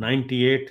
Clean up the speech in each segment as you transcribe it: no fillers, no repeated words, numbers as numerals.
98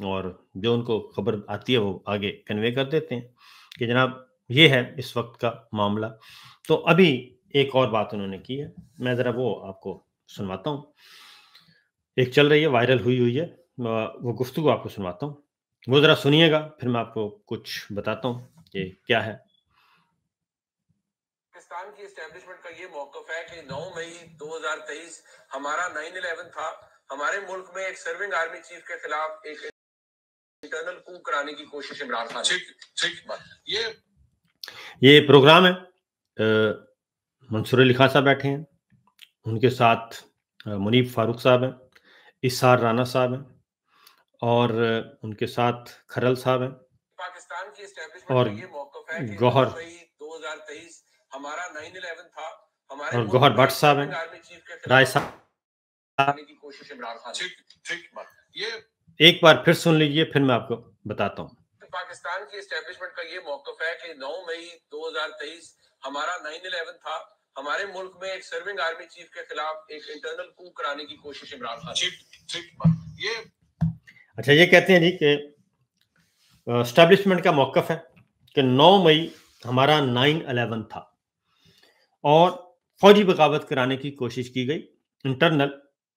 اور جو ان کو خبر آتی ہے وہ آگے کنوے کر دیتے ہیں کہ جناب یہ ہے اس وقت کا معاملہ. تو ابھی ایک اور بات انہوں نے کی ہے، میں ذرا وہ آپ کو سنواتا ہوں. ایک چل رہی ہے، وائرل ہوئی ہے، وہ گفتگو آپ کو سنواتا ہوں، وہ ذرا سنیے گا، پھر میں آپ کو کچھ بتاتا ہوں کہ کیا ہے. پاکستان کی اسٹیبلشمنٹ کا یہ موقف ہے کہ 9 مئی 2023 ہمارا 9/11 تھا. ہمارے ملک میں ایک سرونگ آرمی چیف کے خلاف ایک انٹرنل کو کرانے کی کوشش عمران خان. ٹھیک، یہ پروگرام ہے. منصور علی خان صاحب بیٹھے ہیں، ان کے ساتھ منیب فاروق صاحب ہیں، اسار رانا صاحب ہیں، اور ان کے ساتھ کھرل صاحب ہیں. پاکستان کی اسٹیبلشمنٹ کا یہ موقف ہے کہ گوہر 9 مئی 2023 ہمارا 9/11 تھا. ہمارے اور گوہر بٹ صاحب ہیں، رائے صاحب کی کوشش عمران خان. ٹھیک، یہ ایک بار پھر سن لیجئے، پھر میں آپ کو بتاتا ہوں. پاکستان کی اسٹیبلشمنٹ کا یہ موقف ہے کہ 9 مئی 2023 ہمارا 9/11 تھا. ہمارے ملک میں ایک سرونگ آرمی چیف کے خلاف ایک انٹرنل کو کرانے کی کوشش عمران خان. ٹھیک، یہ اچھا، یہ کہتے ہیں جی کہ اسٹیبلشمنٹ کا موقف ہے کہ 9 مئی ہمارا 9/11 تھا اور فوجی بغاوت کرانے کی کوشش کی گئی انٹرنل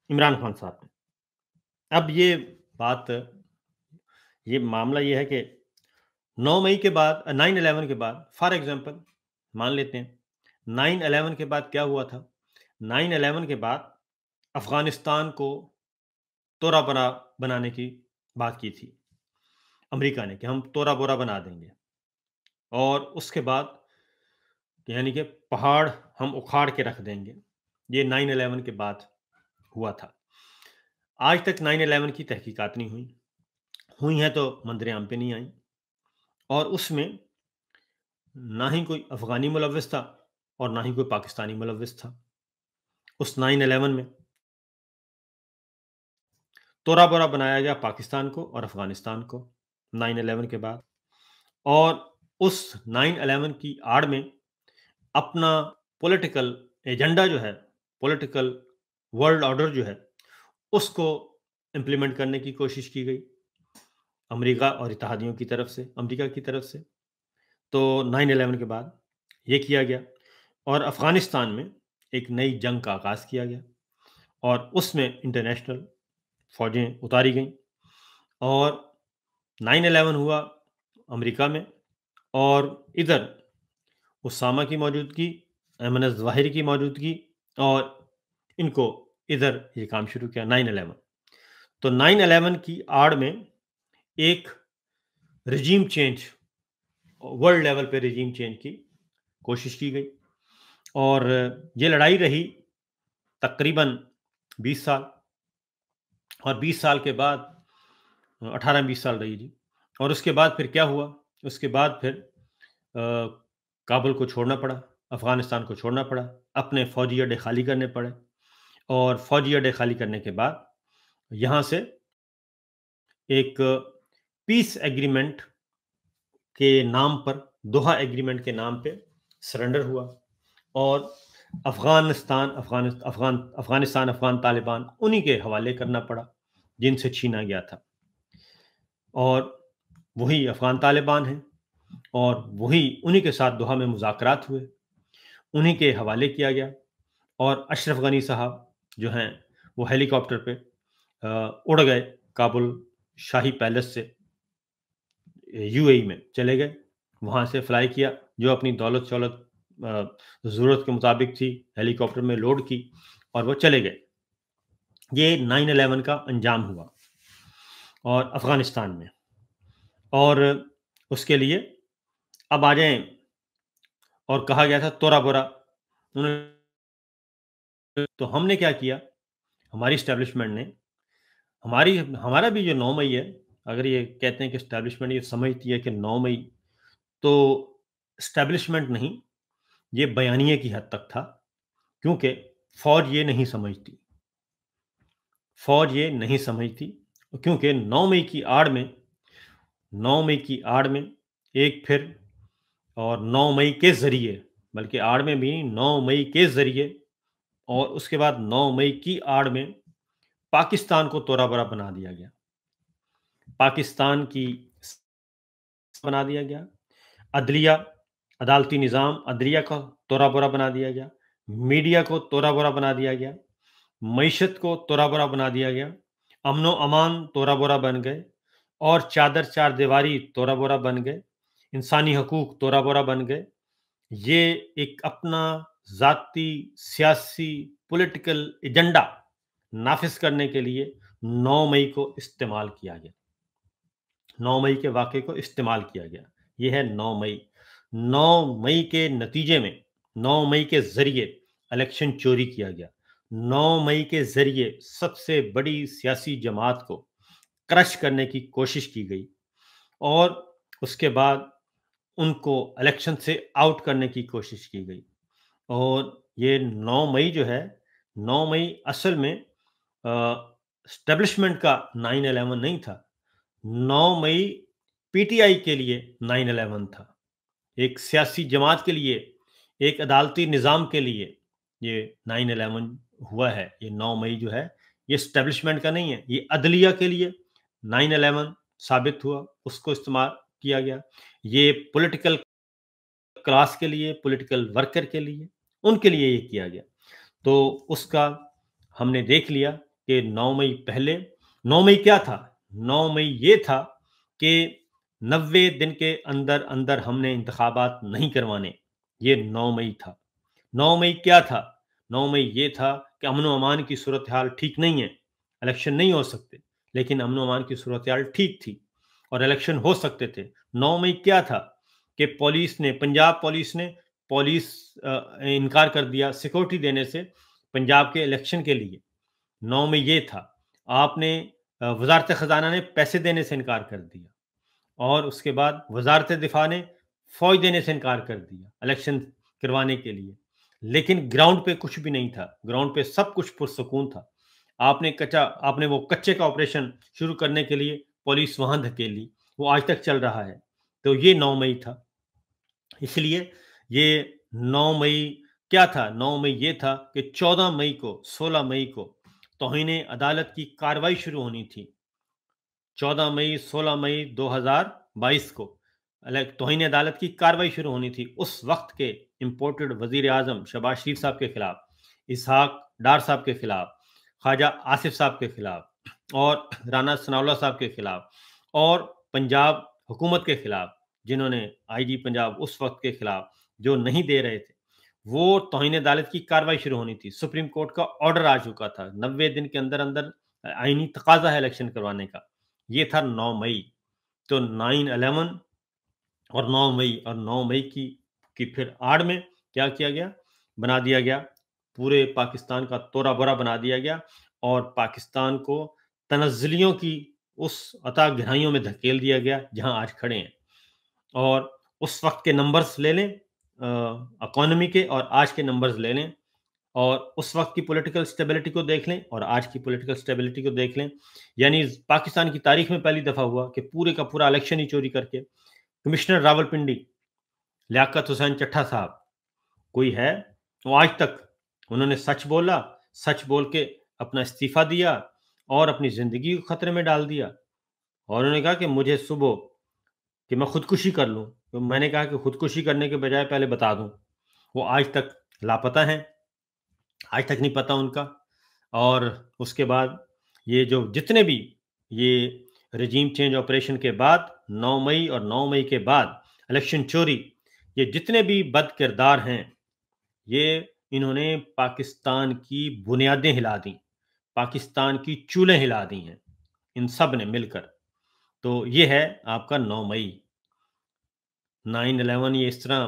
عمران خان صاحب نے. اب یہ بات، یہ معاملہ یہ ہے کہ 9 مئی کے بعد 9/11 کے بعد، فار ایگزامپل مان لیتے ہیں 9/11 کے بعد کیا ہوا تھا. 9/11 کے بعد افغانستان کو تورا بورا بنانے کی بات کی تھی امریکہ نے کہ ہم تورا بورا بنا دیں گے، اور اس کے بعد یعنی کہ پہاڑ ہم اکھاڑ کے رکھ دیں گے. یہ 9/11 کے بعد ہوا تھا. آج تک 9/11 کی تحقیقات نہیں ہوئی ہیں تو منظر عام پہ نہیں آئیں، اور اس میں نہ ہی کوئی افغانی ملوث تھا اور نہ ہی کوئی پاکستانی ملوث تھا. اس 9/11 میں تورا بورا بنایا گیا پاکستان کو اور افغانستان کو 9/11 کے بعد. اور اس 9/11 کی آڑ میں اپنا پولیٹیکل ایجنڈا جو ہے، پولیٹیکل ورلڈ آرڈر جو ہے، اس کو امپلیمنٹ کرنے کی کوشش کی گئی امریکہ اور اتحادیوں کی طرف سے، امریکہ کی طرف سے. تو 9/11 کے بعد یہ کیا گیا اور افغانستان میں ایک نئی جنگ کا آغاز کیا گیا، اور اس میں انٹرنیشنل فوجیں اتاری گئیں. اور 9/11 ہوا امریکہ میں، اور ادھر اسامہ کی موجودگی، ایمن الظواہری کی موجودگی، اور ان کو ادھر یہ کام شروع کیا 9/11. تو 9/11 کی آڑ میں ایک رجیم چینج، ورلڈ لیول پہ رجیم چینج کی کوشش کی گئی، اور یہ لڑائی رہی تقریباً 20 سال، اور 20 سال کے بعد 18-20 سال رہی جی. اور اس کے بعد پھر کیا ہوا؟ اس کے بعد پھر کابل کو چھوڑنا پڑا، افغانستان کو چھوڑنا پڑا، اپنے فوجی اڈے خالی کرنے پڑے، اور فوجی اڈے خالی کرنے کے بعد یہاں سے ایک پیس ایگریمنٹ کے نام پر، دوحہ ایگریمنٹ کے نام پہ سرنڈر ہوا، اور افغان طالبان انہی کے حوالے کرنا پڑا جن سے چھینا گیا تھا. اور وہی افغان طالبان ہیں، اور وہی انہی کے ساتھ دوحہ میں مذاکرات ہوئے، انہی کے حوالے کیا گیا. اور اشرف غنی صاحب جو ہیں وہ ہیلی کاپٹر پہ اڑ گئے کابل شاہی پیلس سے، UAE میں چلے گئے، وہاں سے فلائی کیا، جو اپنی دولت ضرورت کے مطابق تھی ہیلی کاپٹر میں لوڈ کی، اور وہ چلے گئے. یہ 9/11 کا انجام ہوا اور افغانستان میں. اور اس کے لیے اب آ جائیں، اور کہا گیا تھا تورا بورا. تو ہم نے کیا کیا، ہماری اسٹیبلشمنٹ نے، ہمارا بھی جو 9 مئی ہے، اگر یہ کہتے ہیں کہ اسٹیبلشمنٹ یہ سمجھتی ہے کہ 9 مئی تو اسٹیبلشمنٹ نہیں، یہ بیانیے کی حد تک تھا، کیونکہ فوج یہ نہیں سمجھتی، کیونکہ 9 مئی کی آڑ میں ایک پھر، اور 9 مئی کے ذریعے، بلکہ آڑ میں بھی نہیں، 9 مئی کے ذریعے، اور اس کے بعد 9 مئی کی آڑ میں پاکستان کو تورا بورا بنا دیا گیا. پاکستان کی بنا دیا گیا، عدلیہ عدالتی نظام عدلیہ کا تورا بورا بنا دیا گیا، میڈیا کو تورا بورا بنا دیا گیا، معیشت کو تورا بورا بنا دیا گیا، امن و امان تورا بورا بن گئے، اور چادر چار دیواری تورا بورا بن گئے، انسانی حقوق تورا بورا بن گئے۔ یہ ایک اپنا ذاتی سیاسی پولیٹیکل ایجنڈا نافذ کرنے کے لیے 9 مئی کو استعمال کیا گیا، 9 مئی کے واقعے کو استعمال کیا گیا۔ یہ ہے 9 مئی۔ 9 مئی کے نتیجے میں 9 مئی کے ذریعے الیکشن چوری کیا گیا، 9 مئی کے ذریعے سب سے بڑی سیاسی جماعت کو کرش کرنے کی کوشش کی گئی، اور اس کے بعد ان کو الیکشن سے آؤٹ کرنے کی کوشش کی گئی۔ اور یہ 9 مئی جو ہے، 9 مئی اصل میں اسٹیبلشمنٹ کا 9/11 نہیں تھا، 9 مئی پی ٹی آئی کے لیے 9/11 تھا، ایک سیاسی جماعت کے لیے، ایک عدالتی نظام کے لیے یہ 9/11 ہوا ہے۔ یہ 9 مئی جو ہے یہ اسٹیبلشمنٹ کا نہیں ہے، یہ عدلیہ کے لیے 9/11 ثابت ہوا، اس کو استعمال کیا گیا۔ یہ پولیٹیکل کلاس کے لیے، پولیٹیکل ورکر کے لیے، ان کے لیے یہ کیا گیا۔ تو اس کا ہم نے دیکھ لیا کہ 9 مئی پہلے، 9 مئی کیا تھا؟ 9 مئی یہ تھا کہ 90 دن کے اندر اندر ہم نے انتخابات نہیں کروانے، یہ 9 مئی تھا۔ 9 مئی کیا تھا؟ 9 مئی یہ تھا کہ امن و امان کی صورتحال ٹھیک نہیں ہے، الیکشن نہیں ہو سکتے، لیکن امن و امان کی صورتحال ٹھیک تھی اور الیکشن ہو سکتے تھے۔ 9 مئی کیا تھا کہ پولیس نے، پنجاب پولیس نے انکار کر دیا سیکورٹی دینے سے پنجاب کے الیکشن کے لیے۔ 9 مئی یہ تھا، آپ نے وزارت خزانہ نے پیسے دینے سے انکار کر دیا، اور اس کے بعد وزارت دفاع نے فوج دینے سے انکار کر دیا الیکشن کروانے کے لیے، لیکن گراؤنڈ پہ کچھ بھی نہیں تھا، گراؤنڈ پہ سب کچھ پرسکون تھا۔ آپ نے وہ کچے کا آپریشن شروع کرنے کے لیے پولیس وہاں دھکیلی، وہ آج تک چل رہا ہے۔ تو یہ 9 مئی تھا۔ اس لیے یہ 9 مئی کیا تھا؟ 9 مئی یہ تھا کہ 14 مئی کو، 16 مئی کو توہین عدالت کی کارروائی شروع ہونی تھی۔ 14 مئی 16 مئی 2022 کو توہین عدالت کی کارروائی شروع ہونی تھی۔ اس وقت کے امپورٹڈ وزیر اعظم شہباز شریف صاحب کے خلاف، اسحاق ڈار صاحب کے خلاف، خواجہ آصف صاحب کے خلاف، اور رانا ثناء اللہ صاحب کے خلاف، اور پنجاب حکومت کے خلاف، جنہوں نے آئی جی پنجاب اس وقت کے خلاف جو نہیں دے رہے تھے، وہ توہین عدالت کی کارروائی شروع ہونی تھی۔ سپریم کورٹ کا آرڈر آ چکا تھا، 90 دن کے اندر اندر آئینی تقاضا ہے الیکشن کروانے کا۔ یہ تھا 9 مئی۔ تو 9/11 اور 9 مئی، اور 9 مئی کی پھر آڑ میں کیا کیا گیا؟ بنا دیا گیا، پورے پاکستان کا تورا بورا بنا دیا گیا، اور پاکستان کو تنزلیوں کی اس عطا گہرائیوں میں دھکیل دیا گیا جہاں آج کھڑے ہیں۔ اور اس وقت کے نمبرز لے لیں، اکانومی کے، اور آج کے نمبرز لے لیں، اور اس وقت کی پولیٹیکل سٹیبلٹی کو دیکھ لیں اور آج کی پولیٹیکل سٹیبلٹی کو دیکھ لیں۔ یعنی پاکستان کی تاریخ میں پہلی دفعہ ہوا کہ پورے کا پورا الیکشن ہی چوری کر کے کمشنر راولپنڈی لیاقت حسین چٹھا صاحب کوئی ہے، وہ آج تک انہوں نے سچ بولا، سچ بول کے اپنا استعفیٰ دیا اور اپنی زندگی کو خطرے میں ڈال دیا، اور انہوں نے کہا کہ مجھے صبح کہ میں خودکشی کر لوں، تو میں نے کہا کہ خودکشی کرنے کے بجائے پہلے بتا دوں۔ وہ آج تک لاپتہ ہیں، آج تک نہیں پتہ ان کا۔ اور اس کے بعد یہ جو جتنے بھی یہ رجیم چینج آپریشن کے بعد 9 مئی اور 9 مئی کے بعد الیکشن چوری، یہ جتنے بھی بد کردار ہیں، یہ انہوں نے پاکستان کی بنیادیں ہلا دیں، پاکستان کی چولیں ہلا دی ہیں، ان سب نے مل کر۔ تو یہ ہے آپ کا 9 مئی۔ 9/11 یہ اس طرح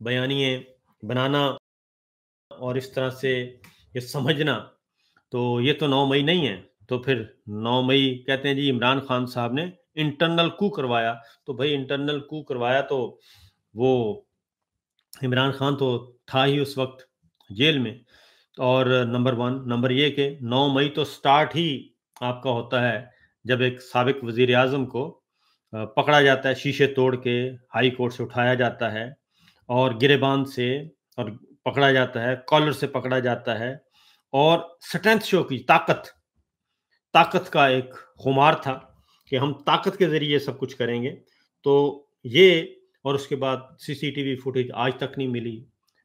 بیانیے بنانا اور اس طرح سے یہ سمجھنا، تو یہ تو 9 مئی نہیں ہے۔ تو پھر 9 مئی کہتے ہیں جی عمران خان صاحب نے انٹرنل کو کروایا، تو بھائی انٹرنل کو کروایا تو وہ عمران خان تو تھا ہی اس وقت جیل میں۔ اور نمبر 1، نمبر یہ کہ 9 مئی تو سٹارٹ ہی آپ کا ہوتا ہے جب ایک سابق وزیر اعظم کو پکڑا جاتا ہے، شیشے توڑ کے ہائی کورٹ سے اٹھایا جاتا ہے، اور گریبان سے اور پکڑا جاتا ہے، کالر سے پکڑا جاتا ہے، اور سٹرینتھ شو کی طاقت کا ایک خمار تھا، کہ ہم طاقت کے ذریعے سب کچھ کریں گے. تو یہ اور اس کے بعد CCTV فوٹیج آج تک نہیں ملی،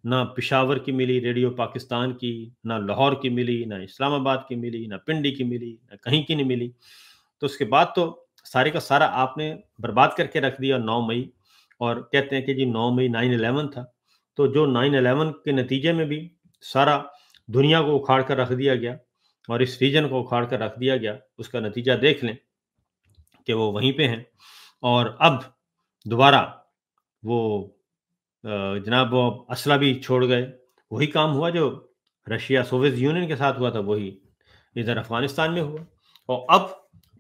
نہ پشاور کی ملی، ریڈیو پاکستان کی، نہ لاہور کی ملی، نہ اسلام آباد کی ملی، نہ پنڈی کی ملی، نہ کہیں کی نہیں ملی. تو اس کے بعد تو سارے کا سارا آپ نے برباد کر کے رکھ دیا 9 مئی. اور کہتے ہیں کہ جی 9 مئی 9/11 تھا. تو جو 9/11 کے نتیجے میں بھی سارا دنیا کو اکھاڑ کر رکھ دیا گیا اور اس ریجن کو اکھاڑ کر رکھ دیا گیا، اس کا نتیجہ دیکھ لیں کہ وہ وہیں پہ ہیں. اور اب دوبارہ وہ جناب وہ اسلحہ بھی چھوڑ گئے. وہی کام ہوا جو رشیا سوویت یونین کے ساتھ ہوا تھا، وہی ادھر افغانستان میں ہوا. اور اب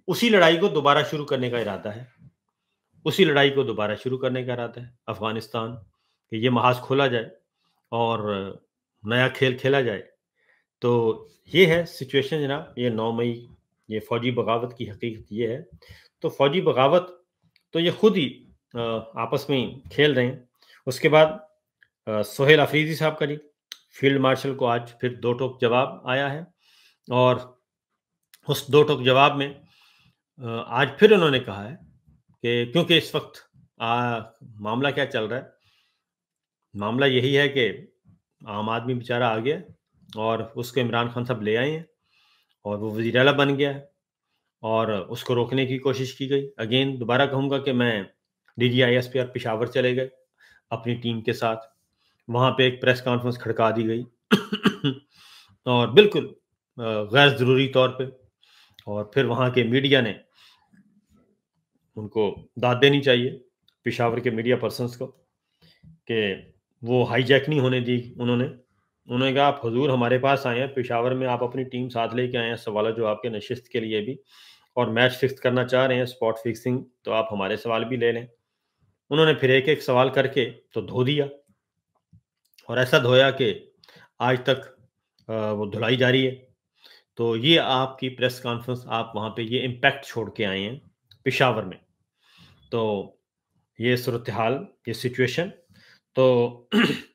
اسی لڑائی کو دوبارہ شروع کرنے کا ارادہ ہے، اسی لڑائی کو دوبارہ شروع کرنے کا ارادہ ہے افغانستان، کہ یہ محاذ کھولا جائے اور نیا کھیل کھیلا جائے. تو یہ ہے سچویشن جناب. یہ 9 مئی یہ فوجی بغاوت کی حقیقت یہ ہے. تو فوجی بغاوت تو یہ خود ہی آپس میں ہی کھیل رہے ہیں. اس کے بعد سہیل افریدی صاحب کا جی فیلڈ مارشل کو آج پھر 2 ٹوک جواب آیا ہے. اور اس 2 ٹوک جواب میں آج پھر انہوں نے کہا ہے کہ کیونکہ اس وقت معاملہ کیا چل رہا ہے، معاملہ یہی ہے کہ عام آدمی بیچارہ آ گیا اور اس کو عمران خان صاحب لے آئے ہیں اور وہ وزیر اعلیٰ بن گیا ہے اور اس کو روکنے کی کوشش کی گئی. اگین دوبارہ کہوں گا کہ میں DGISP پشاور چلے گئے اپنی ٹیم کے ساتھ، وہاں پہ ایک پریس کانفرنس کھڑکا دی گئی اور بالکل غیر ضروری طور پہ. اور پھر وہاں کے میڈیا نے ان کو داد دینی چاہیے، پشاور کے میڈیا پرسنس کو، کہ وہ ہائی جیک نہیں ہونے دی. انہوں نے کہا آپ حضور ہمارے پاس آئے ہیں، پشاور میں آپ اپنی ٹیم ساتھ لے کے آئے ہیں سوال جواب کے نشست کے لیے بھی، اور میچ فکس کرنا چاہ رہے ہیں، اسپاٹ فکسنگ، تو آپ ہمارے سوال بھی لے لیں. انہوں نے پھر ایک ایک سوال کر کے تو دھو دیا، اور ایسا دھویا کہ آج تک وہ دھلائی جاری ہے. تو یہ آپ کی پریس کانفرنس، آپ وہاں پہ یہ امپیکٹ چھوڑ کے آئے ہیں پشاور میں. تو یہ صورتحال، یہ سچویشن. تو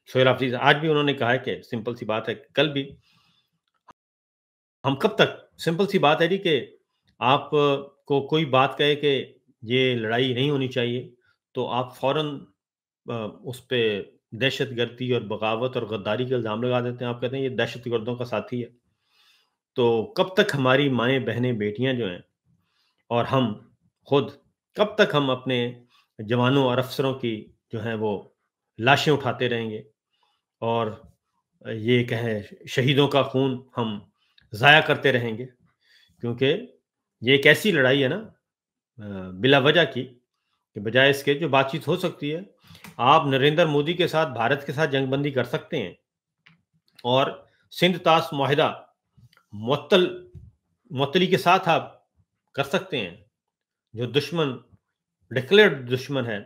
سہیل افریدی آج بھی انہوں نے کہا ہے کہ سمپل سی بات ہے، کل بھی ہم کب تک، سمپل سی بات ہے جی کہ آپ کو کوئی بات کہے کہ یہ لڑائی نہیں ہونی چاہیے تو آپ فوراً اس پہ دہشت گردی اور بغاوت اور غداری کا الزام لگا دیتے ہیں. آپ کہتے ہیں یہ دہشت گردوں کا ساتھی ہے. تو کب تک ہماری مائیں بہنیں بیٹیاں جو ہیں اور ہم خود، کب تک ہم اپنے جوانوں اور افسروں کی جو ہیں وہ لاشیں اٹھاتے رہیں گے اور یہ کہیں شہیدوں کا خون ہم ضائع کرتے رہیں گے؟ کیونکہ یہ ایک ایسی لڑائی ہے نا بلا وجہ کی، کہ بجائے اس کے جو بات چیت ہو سکتی ہے، آپ نریندر مودی کے ساتھ، بھارت کے ساتھ جنگ بندی کر سکتے ہیں اور سندھ طاس معاہدہ معطلی کے ساتھ آپ کر سکتے ہیں. جو دشمن ڈکلیئرڈ دشمن ہے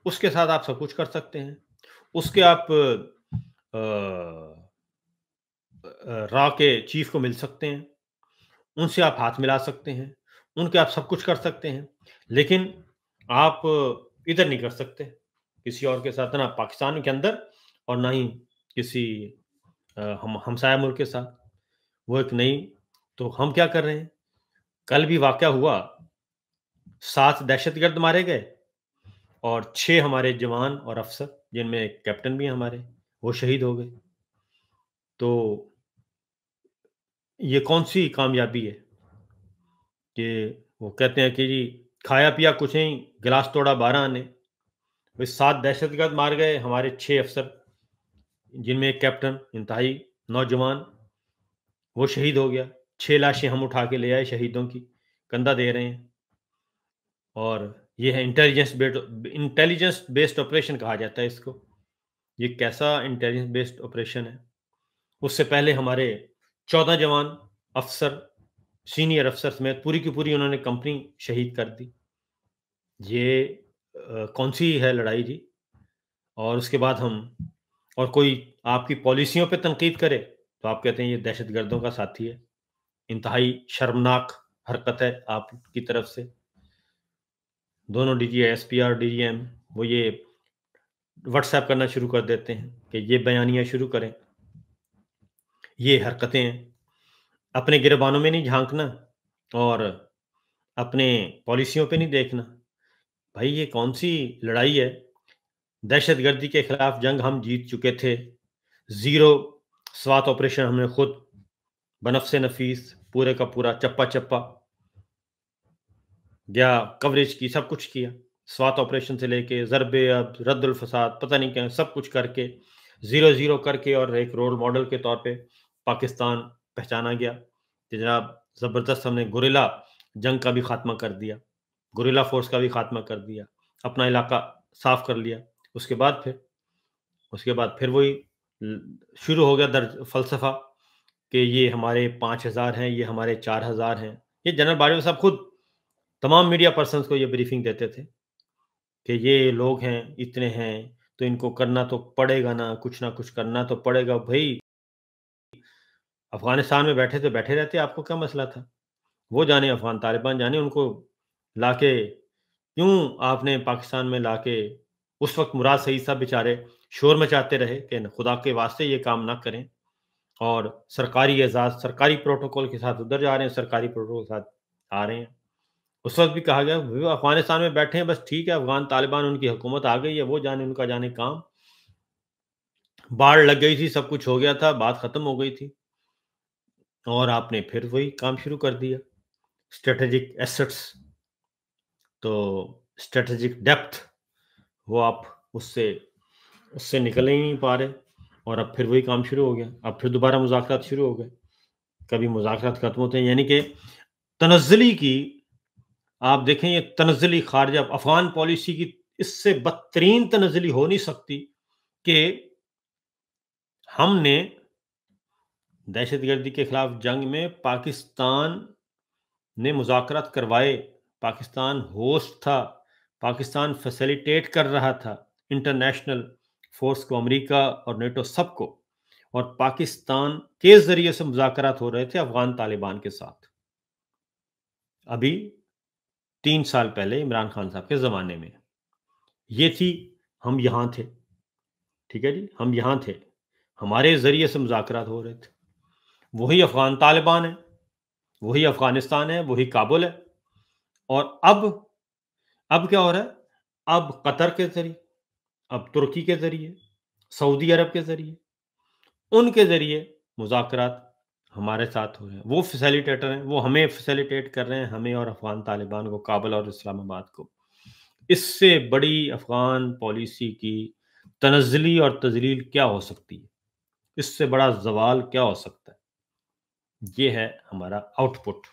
اس کے ساتھ آپ سب کچھ کر سکتے ہیں. اس کے آپ را کے چیف کو مل سکتے ہیں، ان سے آپ ہاتھ ملا سکتے ہیں، ان کے آپ سب کچھ کر سکتے ہیں. لیکن آپ ادھر نہیں کر سکتے کسی اور کے ساتھ، نہ پاکستان کے اندر اور نہ ہی کسی ہمسایہ ملک کے ساتھ. وہ ایک نہیں. تو ہم کیا کر رہے ہیں؟ کل بھی واقعہ ہوا، 7 دہشت گرد مارے گئے اور 6 ہمارے جوان اور افسر، جن میں ایک کیپٹن بھی ہمارے، وہ شہید ہو گئے. تو یہ کون سی کامیابی ہے کہ وہ کہتے ہیں کہ جی کھایا پیا کچھ نہیں، گلاس توڑا 12 نے. 7 دہشت گرد مار گئے، ہمارے 6 افسر جن میں ایک کیپٹن انتہائی نوجوان وہ شہید ہو گیا. 6 لاشیں ہم اٹھا کے لے آئے شہیدوں کی، کندھا دے رہے ہیں. اور یہ ہے انٹیلیجنس بیسڈ آپریشن کہا جاتا ہے اس کو. یہ کیسا انٹیلیجنس بیسڈ آپریشن ہے؟ اس سے پہلے ہمارے 14 جوان افسر، سینئر افسر سمیت پوری کی پوری انہوں نے کمپنی شہید کر دی. یہ کون سی ہے لڑائی جی؟ اور اس کے بعد ہم، اور کوئی آپ کی پالیسیوں پہ تنقید کرے تو آپ کہتے ہیں یہ دہشت گردوں کا ساتھی ہے. انتہائی شرمناک حرکت ہے آپ کی طرف سے. دونوں DGISP اور DGM وہ یہ واٹس ایپ کرنا شروع کر دیتے ہیں کہ یہ بیانیاں شروع کریں. یہ حرکتیں اپنے گربانوں میں نہیں جھانکنا اور اپنے پالیسیوں پہ نہیں دیکھنا. بھائی یہ کون سی لڑائی ہے؟ دہشت گردی کے خلاف جنگ ہم جیت چکے تھے. زیرو سوات آپریشن ہم نے خود بنفس نفیس پورے کا پورا چپا چپا یا کوریج کی، سب کچھ کیا. سوات آپریشن سے لے کے ضرب رد الفساد پتہ نہیں کیا سب کچھ کر کے زیرو زیرو کر کے، اور ایک رول ماڈل کے طور پہ پاکستان پہچانا گیا کہ جناب زبردست ہم نے گوریلا جنگ کا بھی خاتمہ کر دیا، گوریلا فورس کا بھی خاتمہ کر دیا، اپنا علاقہ صاف کر لیا. اس کے بعد پھر وہی شروع ہو گیا فلسفہ کہ یہ ہمارے 5,000 ہیں، یہ ہمارے 4,000 ہیں. یہ جنرل باجوہ صاحب خود تمام میڈیا پرسنز کو یہ بریفنگ دیتے تھے کہ یہ لوگ ہیں، اتنے ہیں، تو ان کو کرنا تو پڑے گا نا، کچھ نہ کچھ کرنا تو پڑے گا. بھائی افغانستان میں بیٹھے تو بیٹھے رہتے، آپ کو کیا مسئلہ تھا؟ وہ جانے افغان طالبان جانے، ان کو لا کے کیوں آپ نے پاکستان میں لا کے اس وقت مراد سعید صاحب بیچارے شور مچاتے رہے کہ خدا کے واسطے یہ کام نہ کریں، اور سرکاری اعزاز سرکاری پروٹوکول کے ساتھ ادھر جا رہے ہیں، سرکاری پروٹوکول کے ساتھ آ رہے ہیں. اس وقت بھی کہا گیا وہ افغانستان میں بیٹھے ہیں، بس ٹھیک ہے، افغان طالبان ان کی حکومت آ گئی ہے، وہ جانے ان کا جانے کام. باڑ لگ گئی تھی، سب کچھ ہو گیا تھا، بات ختم ہو گئی تھی، اور آپ نے پھر وہی کام شروع کر دیا. اسٹریٹجک ایسٹس، تو اسٹریٹجک ڈیپتھ، وہ آپ اس سے نکل ہی نہیں پا رہے، اور اب پھر وہی کام شروع ہو گیا. اب پھر دوبارہ مذاکرات شروع ہو گئے. کبھی مذاکرات ختم ہوتے ہیں، یعنی کہ تنزلی کی، آپ دیکھیں یہ تنزلی خارجہ افغان پالیسی کی اس سے بدترین تنزلی ہو نہیں سکتی کہ ہم نے دہشت گردی کے خلاف جنگ میں پاکستان نے مذاکرات کروائے، پاکستان ہوسٹ تھا، پاکستان فیسیلیٹیٹ کر رہا تھا انٹرنیشنل فورس کو، امریکہ اور نیٹو سب کو، اور پاکستان کے ذریعے سے مذاکرات ہو رہے تھے افغان طالبان کے ساتھ. ابھی 3 سال پہلے عمران خان صاحب کے زمانے میں یہ تھی، ہم یہاں تھے، ٹھیک ہے جی، ہم یہاں تھے، ہمارے ذریعے سے مذاکرات ہو رہے تھے. وہی افغان طالبان ہے، وہی افغانستان ہے، وہی کابل ہے. اور اب کیا ہو رہا ہے؟ اب قطر کے ذریعے، اب ترکی کے ذریعے، سعودی عرب کے ذریعے، ان کے ذریعے مذاکرات ہمارے ساتھ ہو رہے ہیں. وہ فیسیلیٹیٹر ہیں، وہ ہمیں فیسیلیٹیٹ کر رہے ہیں، ہمیں اور افغان طالبان کو، کابل اور اسلام آباد کو. اس سے بڑی افغان پالیسی کی تنزلی اور تذلیل کیا ہو سکتی ہے؟ اس سے بڑا زوال کیا ہو سکتا ہے؟ یہ ہے ہمارا آؤٹ پٹ.